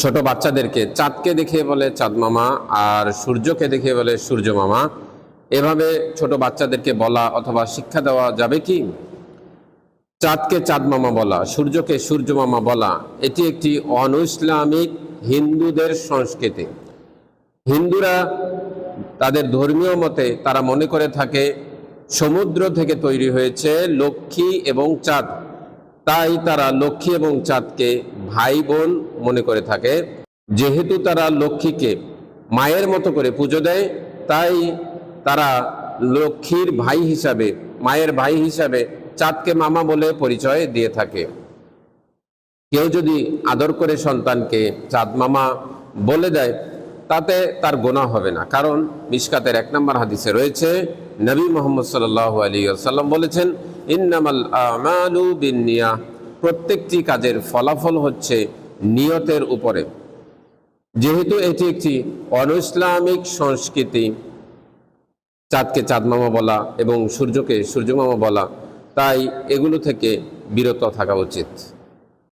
ছোট বাচ্চাদেরকে চাঁদকে দেখিয়ে বলে চাঁদ মামা, আর সূর্যকে দেখিয়ে বলে সূর্য মামা। এভাবে ছোট বাচ্চাদেরকে বলা অথবা শিক্ষা দেওয়া যাবে কি? চাঁদকে চাঁদ মামা বলা, সূর্যকে সূর্য মামা বলা, এটি একটি অনৈসলামিক হিন্দুদের সংস্কৃতি। হিন্দুরা তাদের ধর্মীয় মতে তারা মনে করে থাকে সমুদ্র থেকে তৈরি হয়েছে লক্ষ্মী এবং চাঁদ, তাই তারা লক্ষ্মী এবং চাঁদকে ভাই বোন মনে করে থাকে। যেহেতু তারা লক্ষ্মীকে মায়ের মতো করে পুজো দেয়, তাই তারা লক্ষ্মীর ভাই হিসাবে, মায়ের ভাই হিসাবে চাঁদকে মামা বলে পরিচয় দিয়ে থাকে। কেউ যদি আদর করে সন্তানকে চাঁদ মামা বলে দেয়, তাতে তার গুনাহ হবে না, কারণ মিশকাতের 1 নম্বর হাদিসে রয়েছে, নবী মুহাম্মদ সাল্লাল্লাহু আলাইহি ওয়াসাল্লাম বলেছেন, ইন্নামাল আমালু বিন্নিয়াহ, প্রত্যেকটি কাজের ফলাফল হচ্ছে নিয়তের উপরে। যেহেতু এটি একটি অনৈসলামিক সংস্কৃতি, চাঁদকে চাঁদ মামা বলা এবং সূর্যকে সূর্য মামা বলা, তাই এগুলো থেকে বিরত থাকা উচিত।